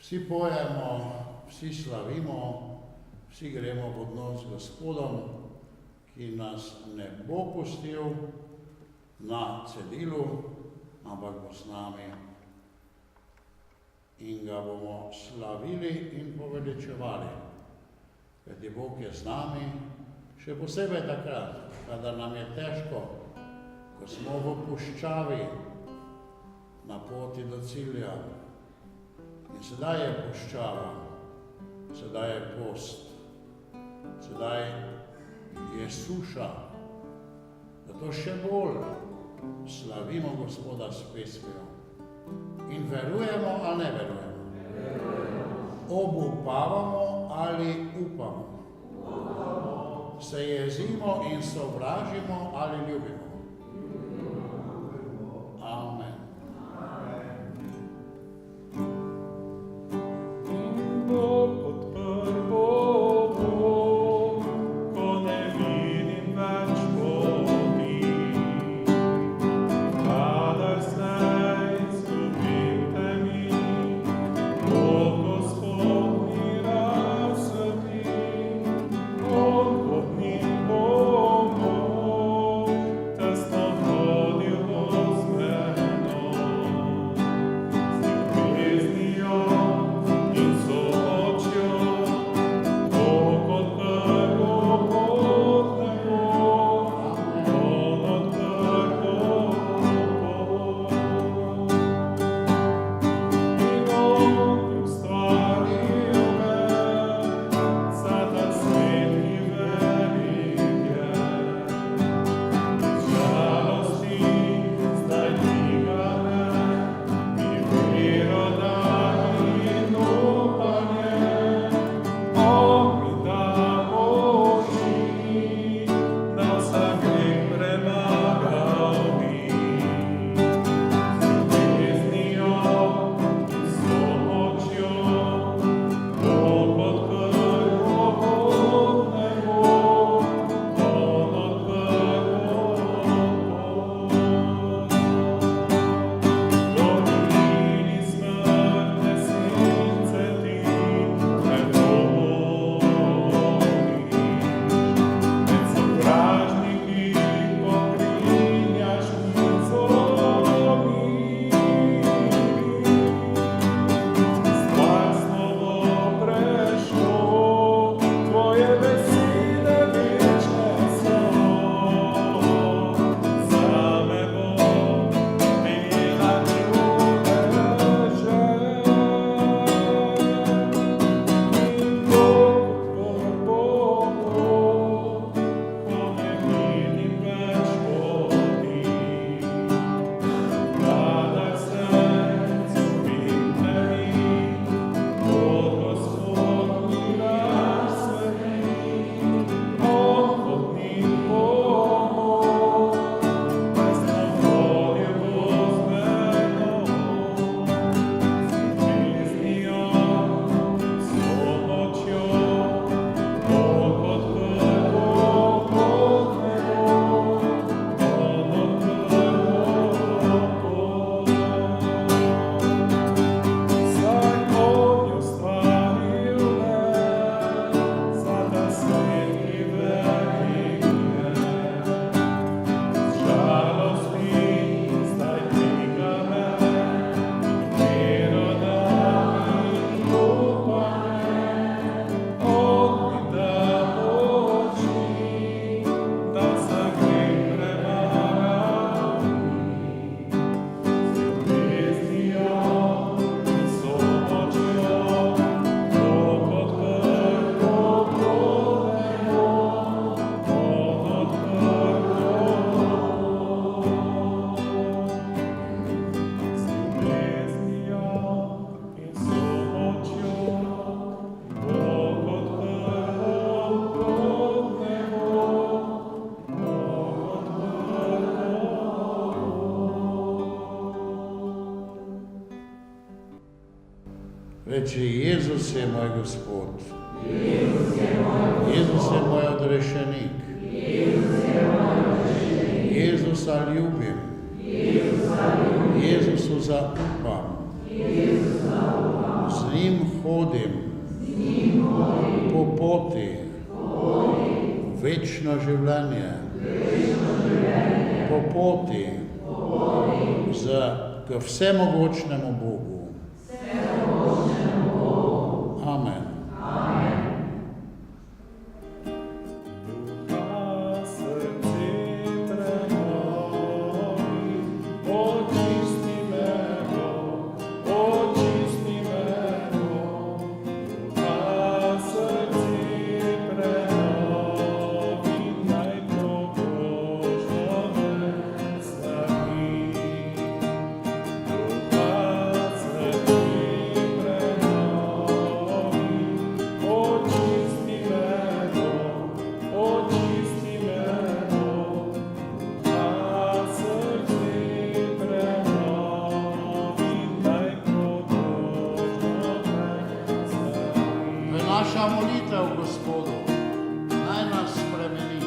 Vsi pojemo, vsi slavimo, vsi gremo v odnos z Gospodom, ki nas ne bo pustil na cedilu, ampak bo s nami in ga bomo slavili in poveličevali. Kajti Bog je z nami, še posebej takrat, kadar nam je težko, ko smo v puščavi na poti do cilja. In sedaj je puščava, sedaj je post, sedaj je suša. Zato še bolj slavimo Gospoda s pesmijo. In verujemo ali ne verujemo? Obupavamo ali upamo? Se jezimo in sovražimo ali ljubimo? Amen. Reči, Jezus je moj Gospod, Jezus je moj odrešenik, Jezusa ljubim, Jezusu zaupam, z njim hodim po poti v večno življenje, po poti k vsemogočnemu Bogu. Amen. Naša molitev Gospodu, naj nas spremeni.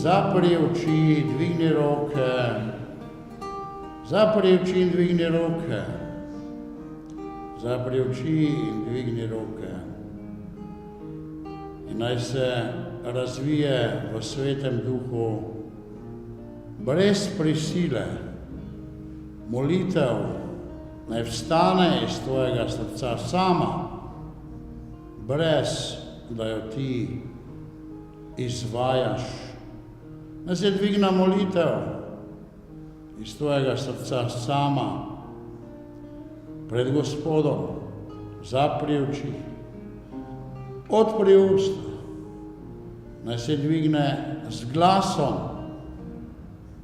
Zapri oči, dvigni roke. Zapri oči in dvigni roke. Zapri oči in dvigni roke. In naj se razvije v Svetem Duhu brez prisile. Molitev naj vstane iz tvojega srca sama, brez da jo ti izvajaš. Naj se dvigna molitev iz tvojega srca sama pred Gospodom. Zapri oči, odpri usta, naj se dvigne z glasom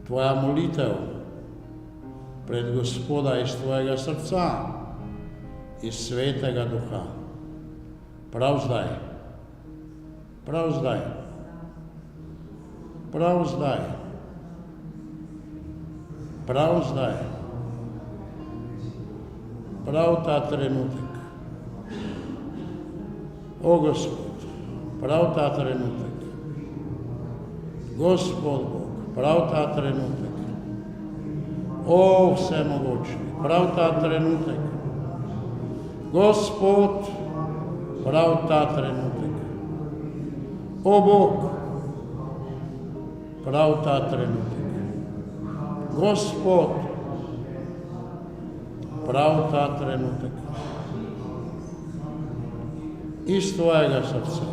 tvoja molitev pred Gospoda iz tvojega srca, iz Svetega Duha. Prav zdaj, prav zdaj. Prav zdaj, prav zdaj, prav ta trenutek. O Gospod, prav ta trenutek. Gospod Bog, prav ta trenutek. O vsemogočni, prav ta trenutek. Gospod, prav ta trenutek. O Bog, prav ta trenutek. Gospod, prav ta trenutek. Iz tvojega srca.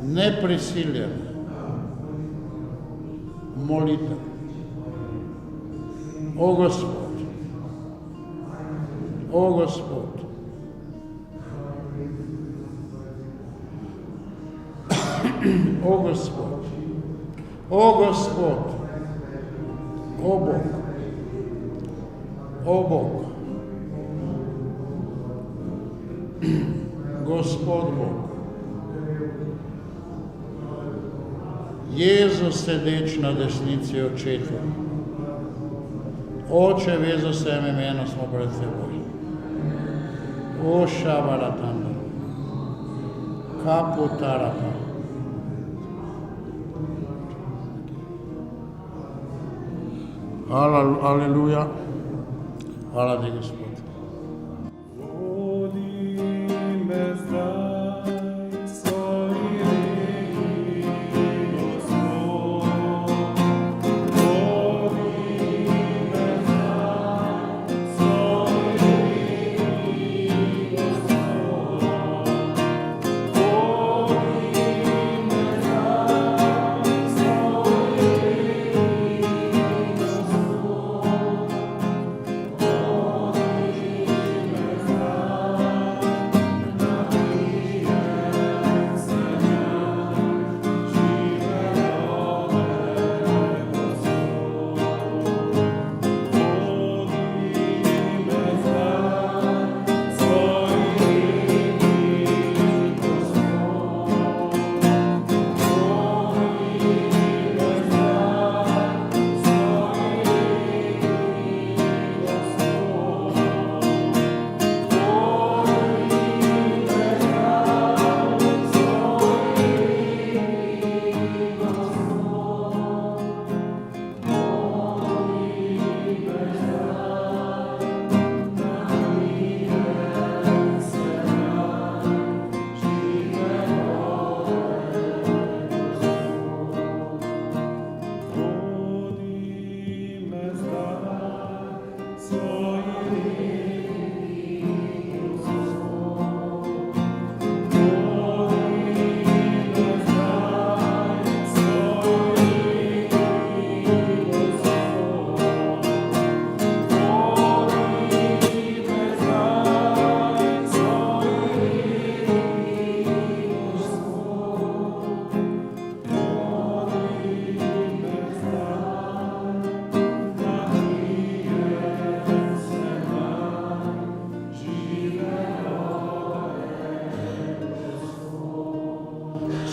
Neprisiljen. Molitev. O Gospod. O Gospod. O Gospod, o Gospod, o Bog, o Bog, Gospod Bog, Jezus sedeč na desnici Očetu, Oče, ve za vsem imeno smo pred teboj. O šabaratanda, kaputarata. Aleluja. Hvala ti, Gospod.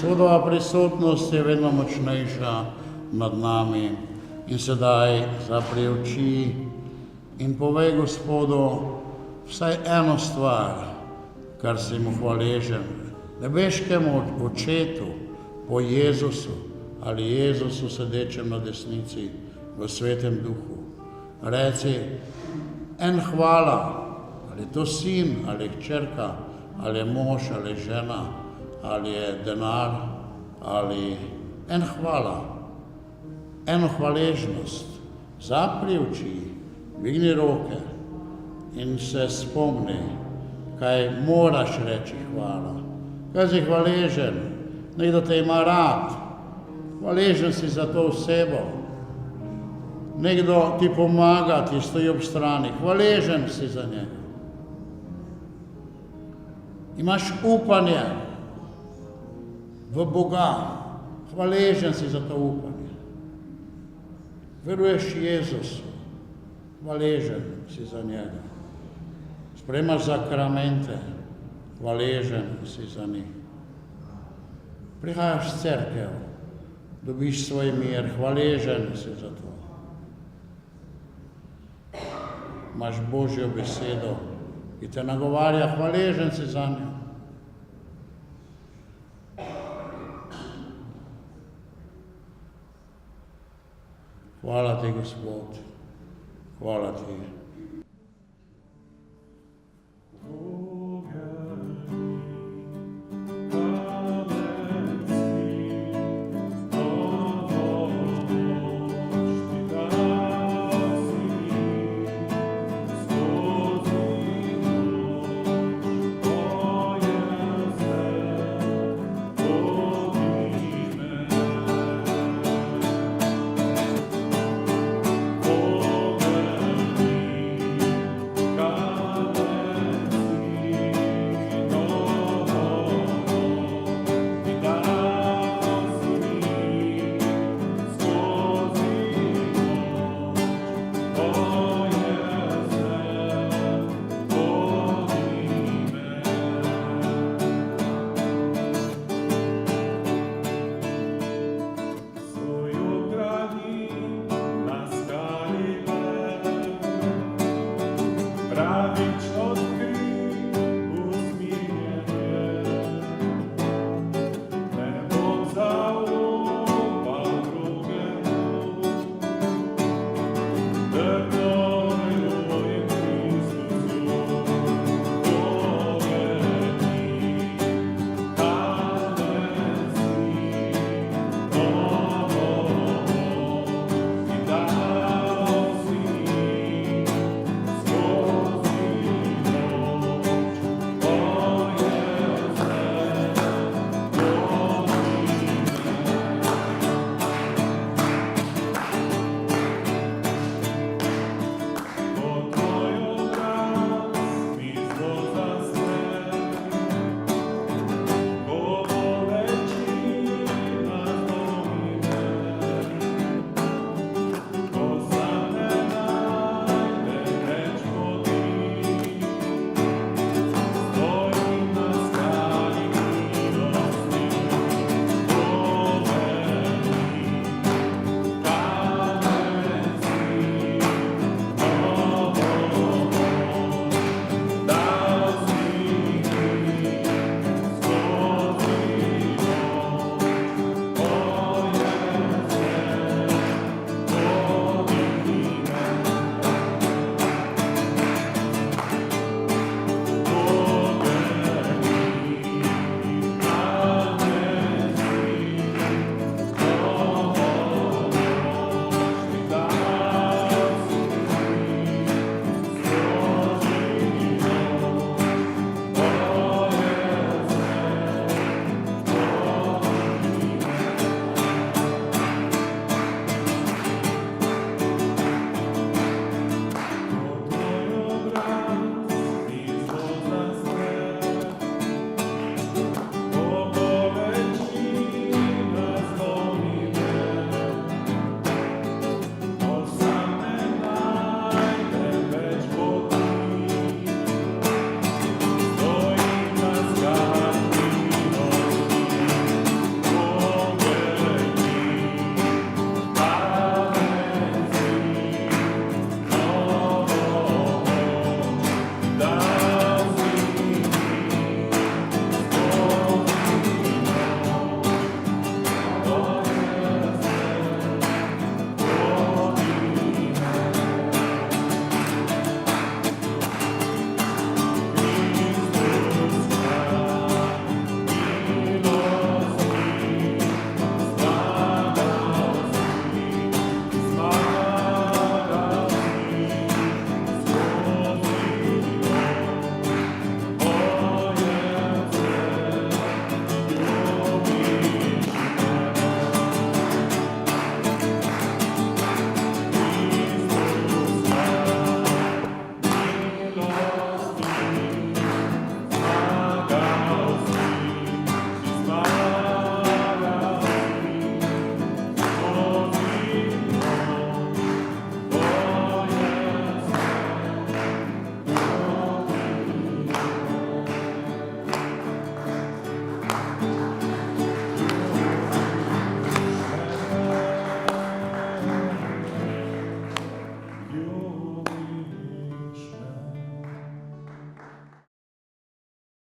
Sodova prisotnost je vedno močnejša nad nami in sedaj zapri oči in povej Gospodu vsaj eno stvar, kar si mu hvaležen, nebeškemu Očetu, po Jezusu ali Jezusu sedečem na desnici v Svetem Duhu. Reci en hvala, ali je to sin, ali je hčerka, ali je mož, ali je žena, ali je denar, ali en hvala, eno hvaležnost. Zapri oči, dvigni roke in se spomni, kaj moraš reči hvala. Kaj si hvaležen, nekdo te ima rad, hvaležen si za to osebo, nekdo ti pomaga, ti stoji ob strani, hvaležen si za njega. Imaš upanje v Boga, hvaležen si za to upanje. Veruješ Jezusu, hvaležen si za njega. Sprejemaš sakramente, hvaležen si za njih. Prihajaš v cerkev, dobiš svoj mir, hvaležen si za to. Imaš Božjo besedo, ki te nagovarja, hvaležen si za njo. Hvala ti, Gospod, hvala ti.